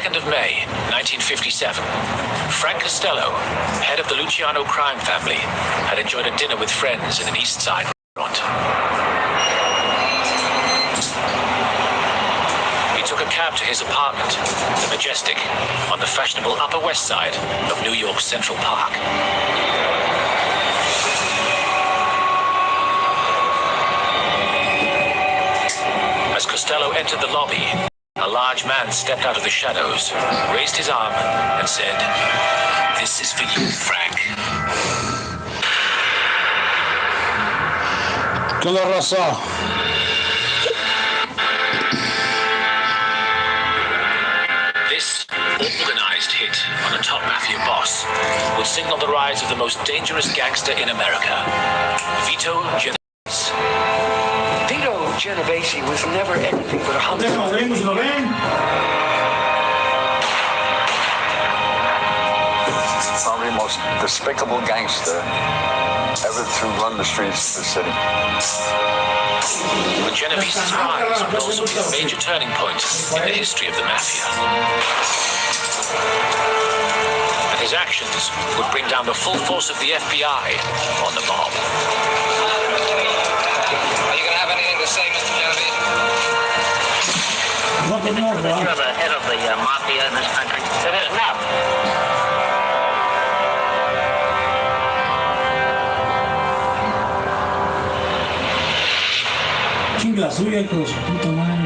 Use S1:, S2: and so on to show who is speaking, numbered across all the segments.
S1: 22nd of May, 1957, Frank Costello, head of the Luciano crime family, had enjoyed a dinner with friends in an East Side restaurant. He took a cab to his apartment, the Majestic, on the fashionable Upper West Side of New York's Central Park. As Costello entered the lobby, a large man stepped out of the shadows, raised his arm, and said, "This is for you, Frank."
S2: ¿Qué la raza?
S1: This organized hit on a top mafia boss would signal the rise of the most dangerous gangster in America, Vito Genovese.
S3: Genovese was never anything but a hunter.
S4: Probably the most despicable gangster ever to run the streets of the city.
S1: But Genovese's rise would also be a major turning point in the history of the mafia. And his actions would bring down the full force of the FBI on the mob.
S5: To say, Mr. Genovese? You're the head of the mafia in this country. It is now.
S2: Chinga suya, hijo de su puta madre.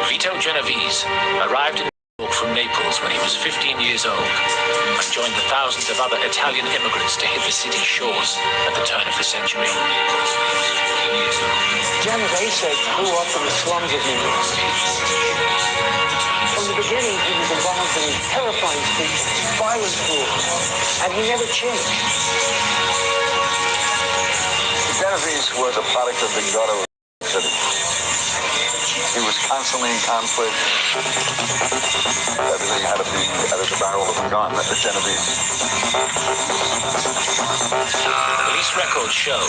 S1: Vito Genovese arrived in New York from Naples when he was 15 years old and joined the thousands of other Italian immigrants to hit the city's shores at the turn of the century.
S3: Genovese grew up in the slums of New York. From the beginning, he was involved in terrifying streets, violent rules, and he never changed.
S4: Genovese was a product of the ghetto city. He was constantly in conflict. Everything had to be at the barrel of a gun. That was Genovese.
S1: Police records show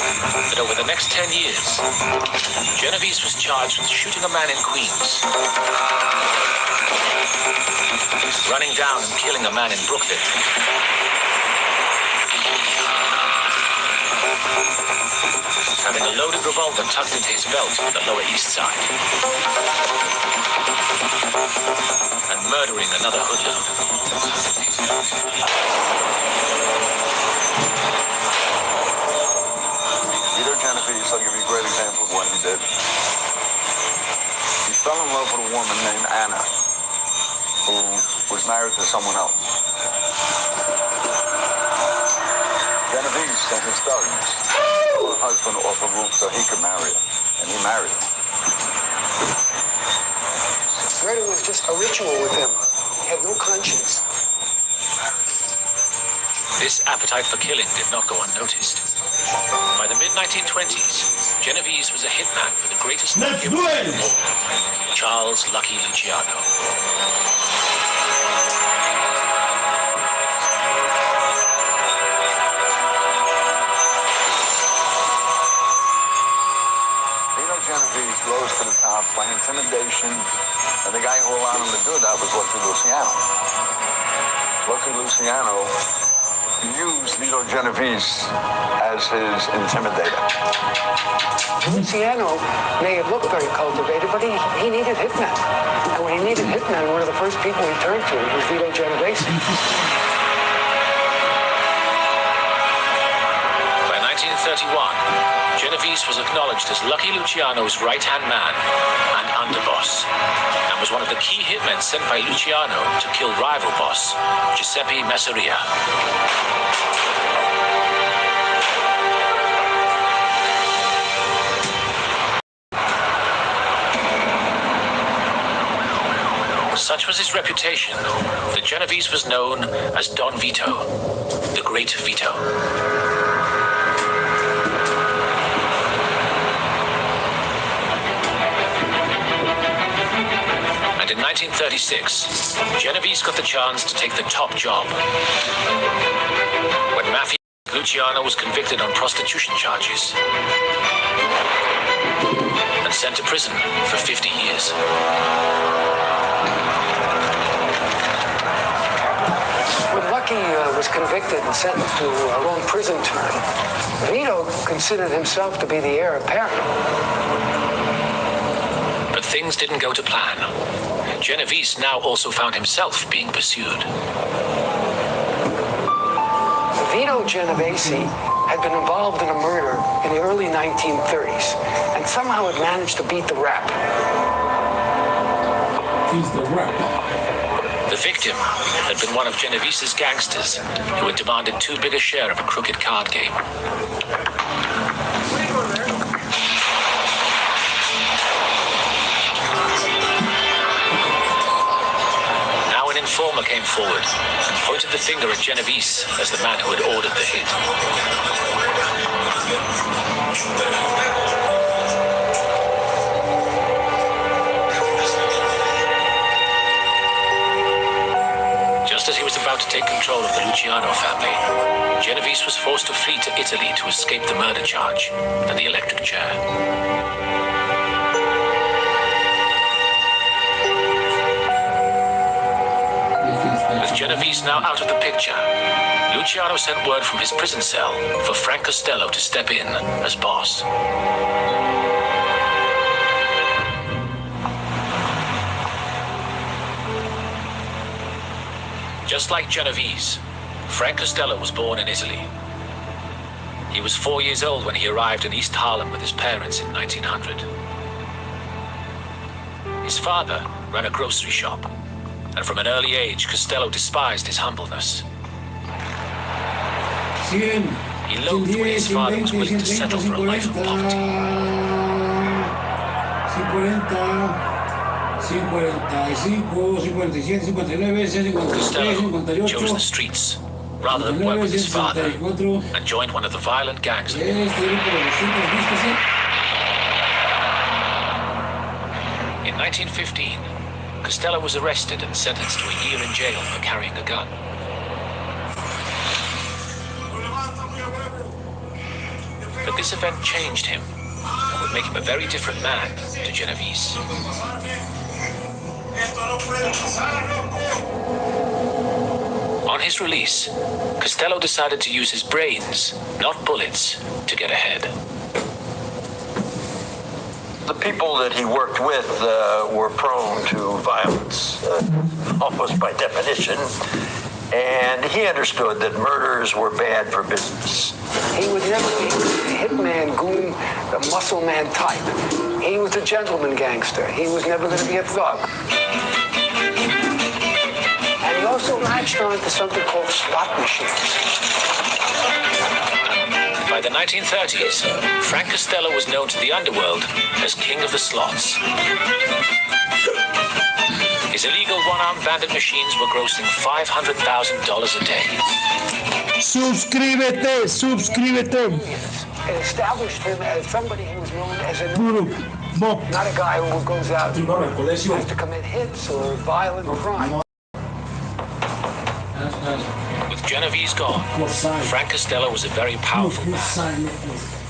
S1: that over the next 10 years, Genovese was charged with shooting a man in Queens, running down and killing a man in Brooklyn, having a loaded revolver tucked into his belt on the Lower East Side, and murdering another hoodlum.
S4: Vito Genovese, I'll give you a great example of what he did. He fell in love with a woman named Anna, who was married to someone else. Genovese sent his thugs her husband off a roof so he could marry her, and he married her.
S3: Murder was just a ritual with him. He had no conscience.
S1: This appetite for killing did not go unnoticed. By the mid-1920s, Genovese was a hitman for the greatest mafia of all, Charles Lucky Luciano.
S4: Genovese rose to the top by intimidation, and the guy who allowed him to do that was Lucky Luciano. Lucky Luciano used Vito Genovese as his intimidator.
S3: Luciano may have looked very cultivated, but he needed hitmen. And when he needed hitmen, one of the first people he turned to was Vito Genovese.
S1: By 1931, Genovese was acknowledged as Lucky Luciano's right-hand man and underboss, and was one of the key hitmen sent by Luciano to kill rival boss Giuseppe Masseria. Such was his reputation that Genovese was known as Don Vito, the Great Vito. In 1936, Genovese got the chance to take the top job. When mafia Luciano was convicted on prostitution charges. And and sent to prison for 50 years.
S3: When Lucky was convicted and sentenced to a long prison term, Benito considered himself to be the heir apparent.
S1: But things didn't go to plan. Genovese now also found himself being pursued.
S3: Vito Genovese had been involved in a murder in the early 1930s and somehow had managed to beat the rap.
S2: He's the rap.
S1: The victim had been one of Genovese's gangsters who had demanded too big a share of a crooked card game. Now an informer came forward and pointed the finger at Genovese as the man who had ordered the hit. Just as he was about to take control of the Luciano family, Genovese was forced to flee to Italy to escape the murder charge and the electric chair. With Genovese now out of the picture, Luciano sent word from his prison cell for Frank Costello to step in as boss. Just like Genovese, Frank Costello was born in Italy. He was 4 years old when he arrived in East Harlem with his parents in 1900. His father ran a grocery shop, and from an early age, Costello despised his humbleness. He loathed when his father was willing to settle for a life of poverty.
S2: 57, 58,
S1: Costello chose the streets rather than work with his father and joined one of the violent gangs. In 1915, Costello was arrested and sentenced to a year in jail for carrying a gun. But this event changed him and would make him a very different man to Genovese. On his release, Costello decided to use his brains, not bullets, to get ahead.
S6: The people that he worked with were prone to violence, almost by definition, and he understood that murders were bad for business.
S3: He would never be the hitman, goon, the muscle man type. He was a gentleman gangster. He was never going to be a thug. And he also latched on to something called slot machines.
S1: By the 1930s, Frank Costello was known to the underworld as King of the Slots. His illegal one-armed bandit machines were grossing $500,000 a day.
S2: Suscríbete, suscríbete.
S3: It established him as somebody who was known as a not a guy who goes out and has to commit hits or violent crime.
S1: With Genovese gone, Frank Costello was a very powerful man.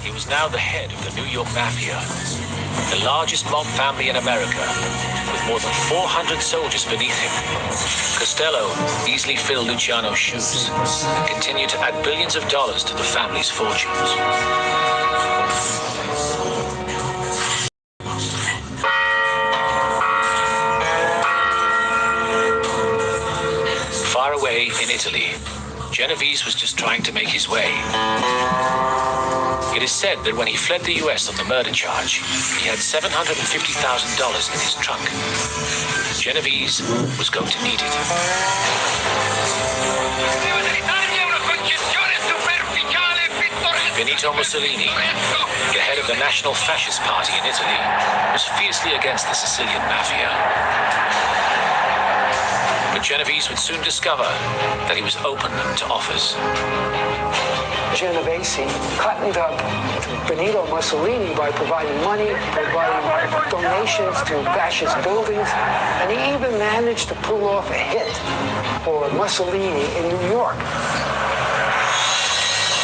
S1: He was now the head of the New York mafia, the largest mob family in America, with more than 400 soldiers beneath him. Costello easily filled Luciano's shoes and continued to add billions of dollars to the family's fortunes. Far away in Italy, Genovese was just trying to make his way. It is said that when he fled the US on the murder charge, he had $750,000 in his trunk. Genovese was going to need it. Benito Mussolini, the head of the National Fascist Party in Italy, was fiercely against the Sicilian mafia. But Genovese would soon discover that he was open to offers.
S3: Genovese cottoned up to Benito Mussolini by providing money, providing donations to fascist buildings, and he even managed to pull off a hit for Mussolini in New York.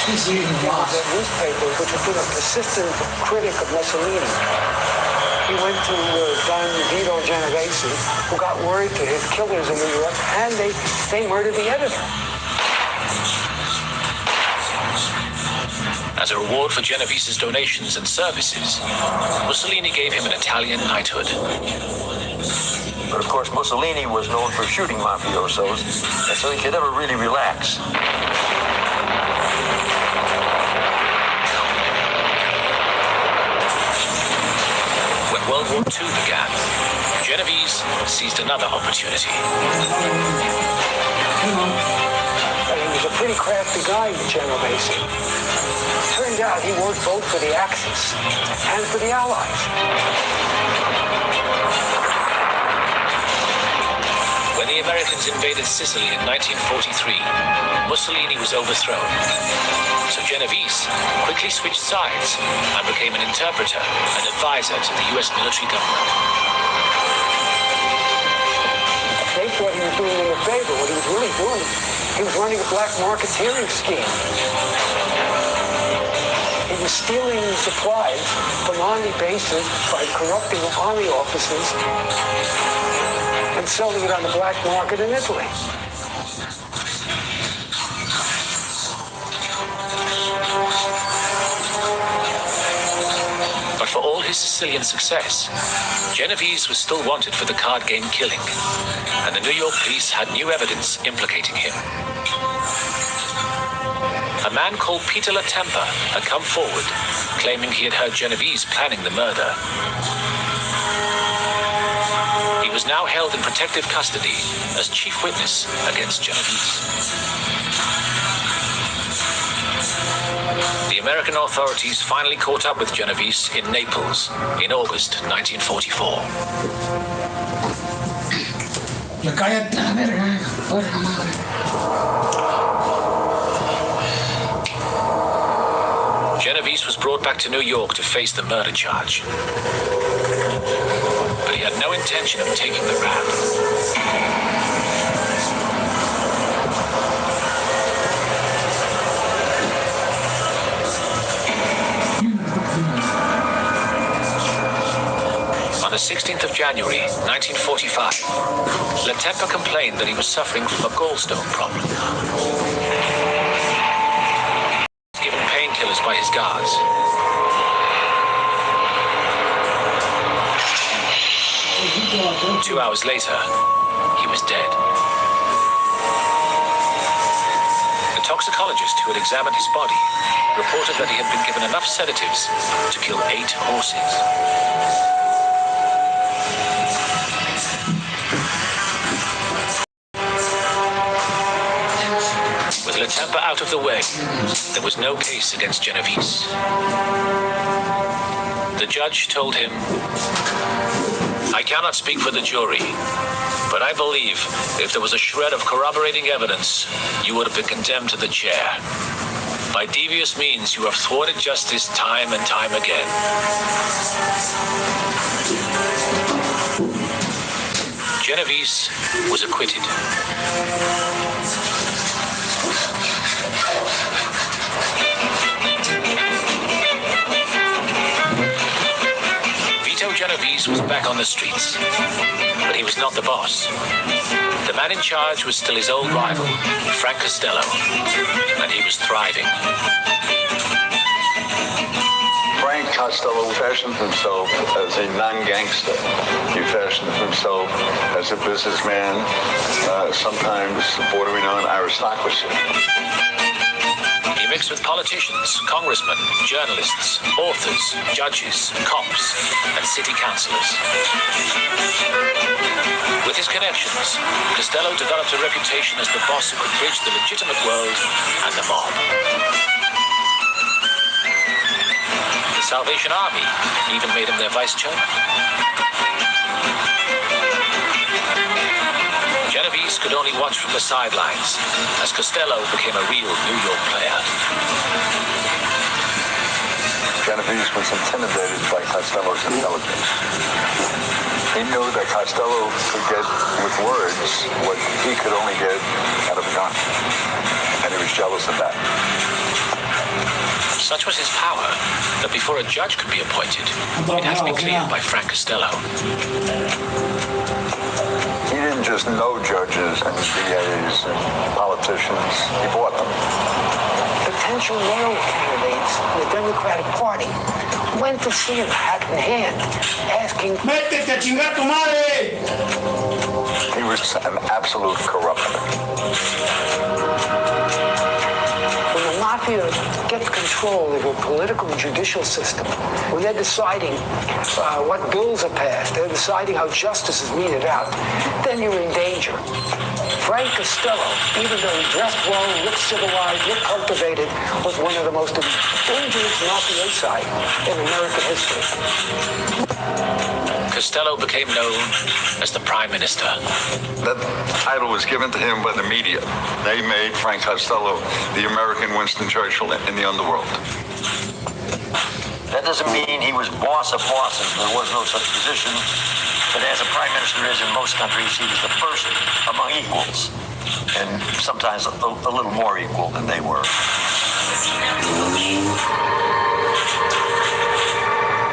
S3: The newspaper, which had been a persistent critic of Mussolini, he went to Don Vito Genovese, who got word to his killers in New York, and they murdered the editor.
S1: As a reward for Genovese's donations and services, Mussolini gave him an Italian knighthood.
S6: But of course, Mussolini was known for shooting mafiosos, and so he could never really relax.
S1: When World War II began, Genovese seized another opportunity.
S3: And he was a pretty crafty guy, Genovese. Turned out he worked both for the Axis and for the Allies.
S1: When the Americans invaded Sicily in 1943, Mussolini was overthrown. So Genovese quickly switched sides and became an interpreter and advisor to the U.S. military government.
S3: They thought he was doing them a favor. What he was really doing, he was running a black marketeering scheme. He was stealing supplies from army bases by corrupting army officers and selling it on the black market in Italy.
S1: But for all his Sicilian success, Genovese was still wanted for the card game killing, and the New York police had new evidence implicating him. A man called Peter Latempa had come forward, claiming he had heard Genovese planning the murder. He was now held in protective custody as chief witness against Genovese. The American authorities finally caught up with Genovese in Naples in August 1944.
S2: Cállate la verga, porra madre.
S1: Genovese was brought back to New York to face the murder charge. But he had no intention of taking the rap. On the 16th of January, 1945, Latempa complained that he was suffering from a gallstone problem. Given painkillers by his guards. 2 hours later, he was dead. The toxicologist who had examined his body reported that he had been given enough sedatives to kill 8 horses. With Latempa out of the way, there was no case against Genovese. The judge told him, "I cannot speak for the jury, but I believe if there was a shred of corroborating evidence, you would have been condemned to the chair. By devious means, you have thwarted justice time and time again." Genovese was acquitted. Genovese was back on the streets, but he was not the boss. The man in charge was still his old rival, Frank Costello, and he was thriving.
S4: Frank Costello fashioned himself as a non-gangster. He fashioned himself as a businessman, sometimes bordering on aristocracy.
S1: He mixed with politicians, congressmen, journalists, authors, judges, cops, and city councillors. With his connections, Costello developed a reputation as the boss who could bridge the legitimate world and the mob. The Salvation Army even made him their vice chairman. Genovese could only watch from the sidelines as Costello became a real New York player.
S4: Genovese was intimidated by Costello's intelligence. He knew that Costello could get with words what he could only get out of a gun, and he was jealous of that.
S1: Such was his power that before a judge could be appointed, it had to be cleared by Frank Costello.
S4: He didn't just know judges and DAs and politicians. He bought them.
S3: Potential mayoral candidates in the Democratic Party went to see him hat in hand, asking,
S2: ¡Métete a chingar tu madre!
S4: He was an absolute corrupter.
S3: when the mafia gets control of your political and judicial system, when they're deciding what bills are passed, they're deciding how justice is meted out, then you're in danger. Frank Costello, even though he dressed well, looked civilized, looked cultivated, was one of the most dangerous mafiosi in American history.
S1: Costello became known as the Prime Minister.
S4: That title was given to him by the media. They made Frank Costello the American Winston Churchill in the underworld.
S6: That doesn't mean he was boss of bosses. There was no such position. But as a prime minister is in most countries, he was the first among equals, and sometimes a little more equal than they were.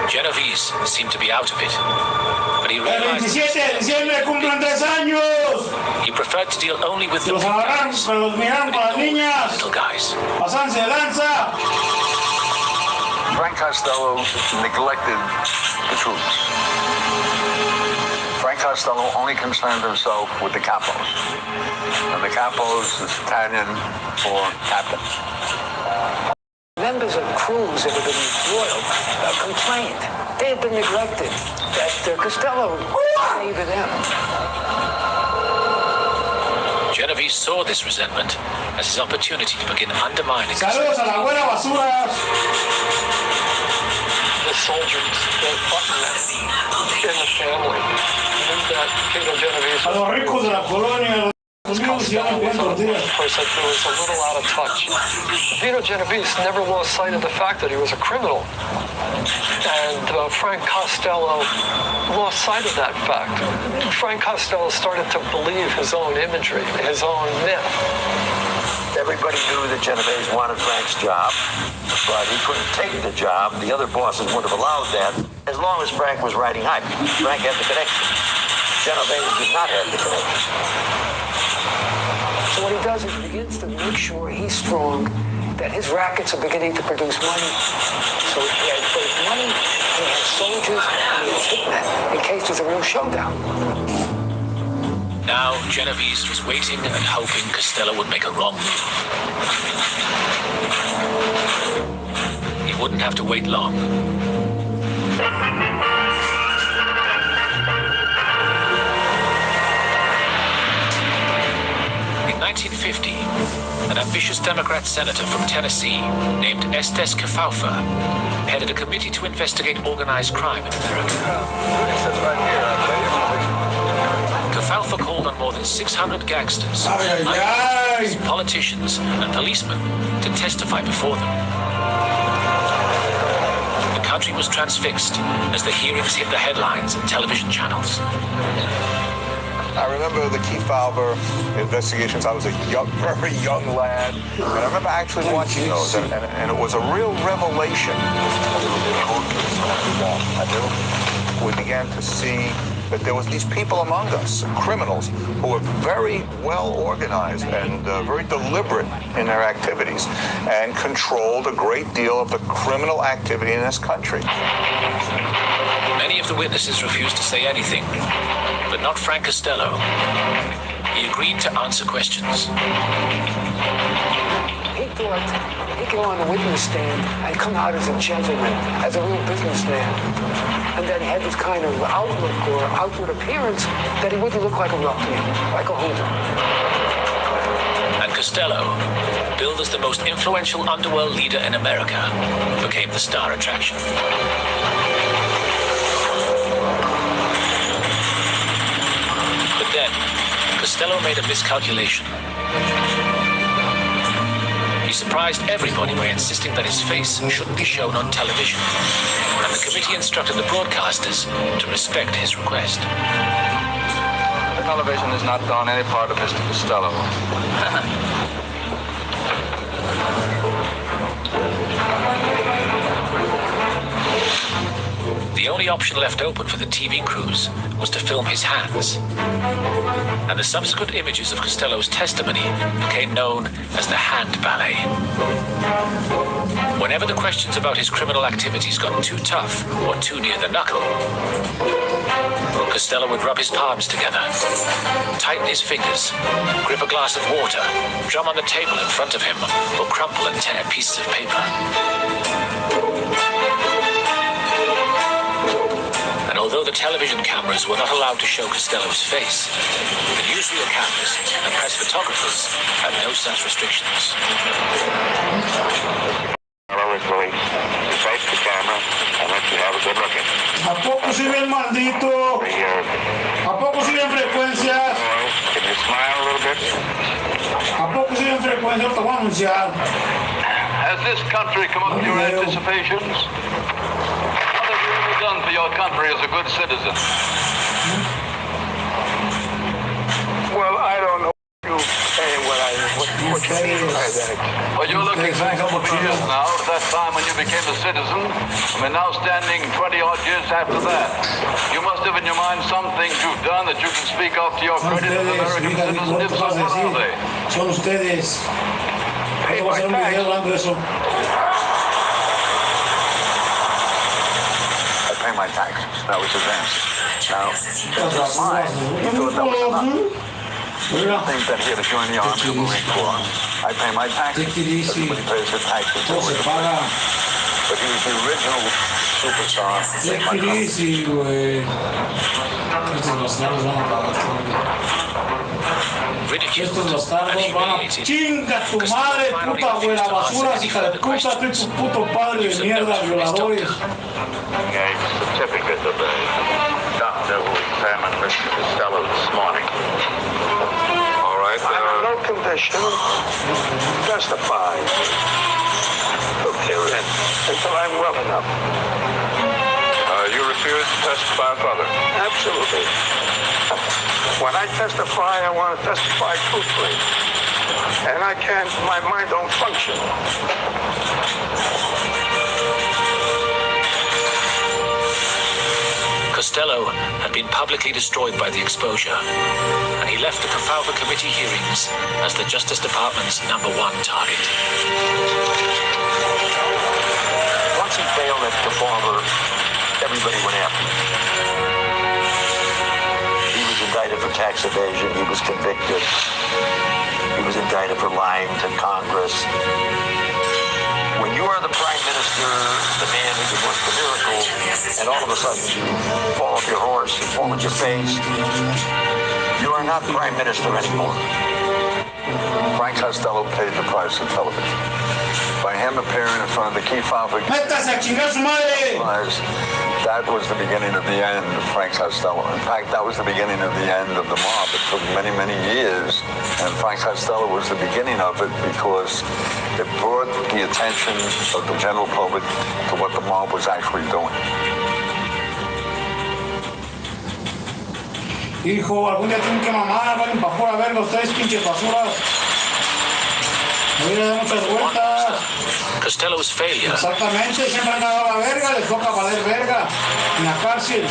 S1: Genovese seemed to be out of it, but he
S2: El
S1: realized
S2: 27 de diciembre cumplen 3 años.
S1: he preferred to deal only with the
S2: Los
S1: big
S2: agarran,
S1: guys,
S2: pero los miran con las niñas.
S1: little guys.
S2: Pasanse de lanza.
S4: Frank Costello neglected the troops. Frank Costello only concerned himself with the capos. And the capos is Italian for captain.
S3: Members of crews that had been royal complained. They had been neglected, that Costello favored them.
S1: Genovese saw this resentment as his opportunity to begin undermining
S2: Saludos a la buena basura.
S7: The soldiers that button in the family knew that Peter Genovese
S2: A los ricos de la colonia. Los niños hicieron bien tortillas.
S7: person who was a little out of touch. Peter Genovese never lost sight of the fact that he was a criminal. And Frank Costello lost sight of that fact. Frank Costello started to believe his own imagery, his own myth.
S6: Everybody knew that Genovese wanted Frank's job, but he couldn't take the job. The other bosses would have allowed that as long as Frank was riding high. Frank had the connection. Genovese did not have the connection.
S3: So what he does is he begins to make sure he's strong, that his rackets are beginning to produce money. So he has both money, he has soldiers, and he has hitmen in case there's a real showdown.
S1: Now, Genovese was waiting and hoping Costello would make a wrong move. He wouldn't have to wait long. In 1950, an ambitious Democrat senator from Tennessee named Estes Kefauver headed a committee to investigate organized crime in America. Kefauver called on more than 600 gangsters,
S2: Ay, ay, ay.
S1: politicians, and policemen to testify before them. The country was transfixed as the hearings hit the headlines and television channels.
S8: I remember the Kefauver investigations. I was a very young lad, and I remember actually watching those, and it was a real revelation. We began to see that there was these people among us, criminals, who were very well organized and very deliberate in their activities, and controlled a great deal of the criminal activity in this country.
S1: Many of the witnesses refused to say anything, but not Frank Costello. He agreed to answer questions.
S3: He thought he'd go on the witness stand and come out as a gentleman, as a real businessman. And then he had this kind of outlook or outward appearance that he wouldn't look like a ruffian, like a hooligan.
S1: And Costello, billed as the most influential underworld leader in America, became the star attraction. But then, Costello made a miscalculation. He surprised everybody by insisting that his face shouldn't be shown on television, and the committee instructed the broadcasters to respect his request.
S4: Television is not on any part of Mr. Costello.
S1: option left open for the TV crews was to film his hands. And the subsequent images of Costello's testimony became known as the hand ballet. Whenever the questions about his criminal activities got too tough or too near the knuckle, Costello would rub his palms together, tighten his fingers, grip a glass of water, drum on the table in front of him, or crumple and tear pieces of paper. And although the television cameras were not allowed to show Costello's face, the newsreel cameras and press photographers had no such restrictions.
S9: To face the camera and let you have a good look at it.
S2: ¿A poco sí bien maldito? ¿A poco sí bien frecuencias?
S9: Can you smile a little bit?
S2: ¿A poco sí bien frecuencias? Te voy a anunciar.
S10: Has this country come up to your anticipations? What have you ever done for your country as a good citizen?
S3: Well, I don't know you saying what you mean by that.
S10: Well, you're looking back a couple of years now to that time when you became a citizen, and we're now standing 20-odd years after that. You must have in your mind some things you've done that you can speak of to your credit as American citizens. If so, what are they?
S2: Son ustedes.
S3: Pay
S2: Voy a hacer un
S3: my
S2: video
S3: tax.
S2: hablando de eso.
S4: I pay my taxes. That was advanced. Now, that's mine. He thought that was enough. He didn't think that he had to join the Army or Marine Corps. I pay my taxes. Everybody pays their taxes.
S2: Todo se paga.
S4: But he was the original superstar.
S2: Take it easy, güey. Estos bastardos van a pagar todo.
S1: Ridiculed
S2: Estos
S1: and
S2: bastardos van a...
S1: humiliated,
S2: ¡Chinga tu madre, puta güera basura, hija de puta! Soy tu puto padre de mierda, violadores.
S9: A certificate of the doctor who examined Mr. Costello this morning. All right.
S3: I'm in no condition to testify.
S9: Okay, then.
S3: Until I'm well enough.
S9: You refuse to testify further?
S3: Absolutely. When I testify, I want to testify truthfully. And I can't, my mind don't function.
S1: Costello had been publicly destroyed by the exposure, and he left the Kafauver Committee hearings as the Justice Department's #1 target.
S6: Once he failed at Kafauver, everybody went after him. He was indicted for tax evasion. He was convicted. He was indicted for lying to Congress. When you are the prime minister, the man who could work the miracle, and all of a sudden you fall off your horse, you fall on your face, you are not prime minister anymore.
S4: Frank Costello paid the price of television. By him appearing in front of the key file for
S2: ¡Métase a chingar su madre!
S4: that was the beginning of the end of Frank Costello. In fact, that was the beginning of the end of the mob. It took many, many years, and Frank Costello was the beginning of it because it brought the attention of the general public to what the mob was actually doing.
S2: Hijo, algún día tienen que mamar, valen pa' pura verga ustedes, pinches basuras. Me voy a dar muchas vueltas.
S1: Costello's failure
S2: Exactamente, siempre han dado la verga, les toca valer verga en la cárcel.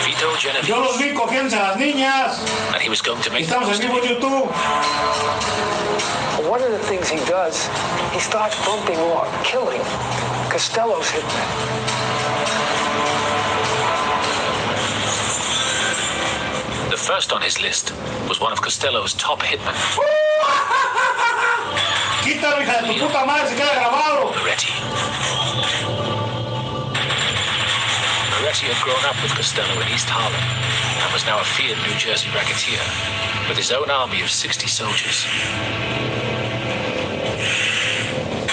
S1: Vito Genovese,
S2: Yo los vi cogiéndose a las niñas.
S1: and he was going to make the
S2: Estamos
S1: most
S2: en
S1: of
S2: vivo en
S1: it.
S2: YouTube.
S3: One of the things he does, he starts bumping off, killing Costello's hitmen.
S1: The first on his list was one of Costello's top hitmen,
S2: Quítalo, hija de tu puta madre, se queda grabado.
S1: Moretti. Moretti had grown up with Costello in East Harlem and was now a feared New Jersey racketeer with his own army of 60 soldiers.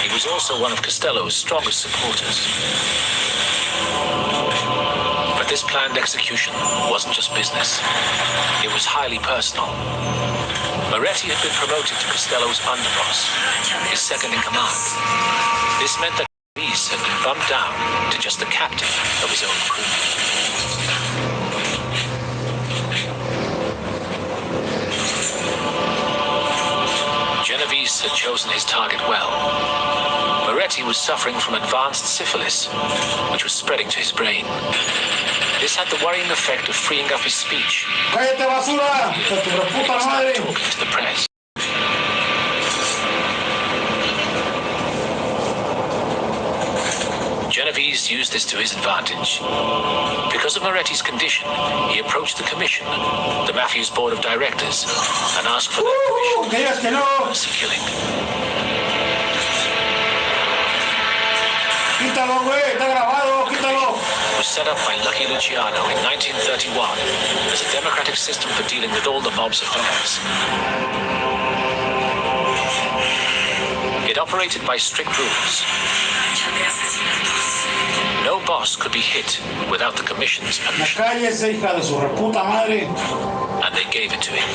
S1: He was also one of Costello's strongest supporters. But this planned execution wasn't just business. It was highly personal. Moretti had been promoted to Costello's underboss, his second in command. This meant that Genovese had been bumped down to just the captain of his own crew. Genovese had chosen his target well. Moretti Moretti was suffering from advanced syphilis, which was spreading to his brain. This had the worrying effect of freeing up his speech.
S2: ¡Cállate, basura! ¡Que tu puta madre!
S1: Talking to the press. Genovese used this to his advantage. Because of Moretti's condition, he approached the commission, the mafia's board of directors, and asked for their permission for mercy killing.
S2: ¡Quítalo, güey! ¡Está grabado! ¡Quítalo!
S1: It was set up by Lucky Luciano in 1931 as a democratic system for dealing with all the mob's affairs. It operated by strict rules. No boss could be hit without the commission's permission.
S2: ¡Cállese, hija de su reputa madre!
S1: And they gave it to him.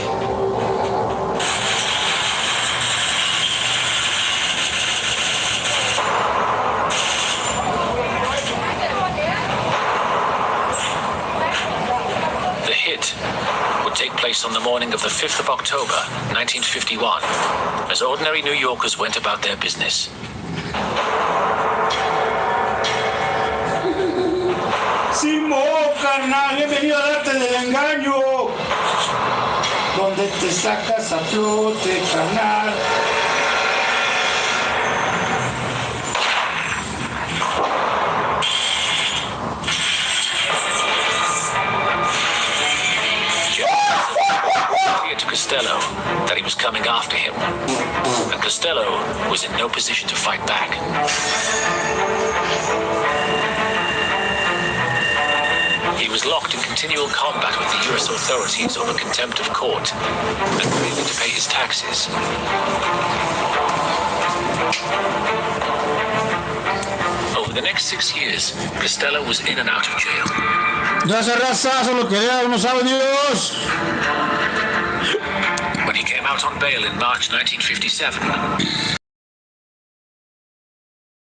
S1: The hit would take place on the morning of the 5th of October, 1951, as ordinary New Yorkers went about their business.
S2: ¡Simón, carnal! ¡He venido a darte del engaño! Donde te sacas a flote, carnal.
S1: Clear to Costello that he was coming after him, and Costello was in no position to fight back. He was locked in continual combat with the U.S. authorities over contempt of court and failing to pay his taxes. Over the next 6 years, Costello was in and out of jail.
S2: Ya se razazo lo que ya no sabe Dios.
S1: When he came out on bail in March 1957,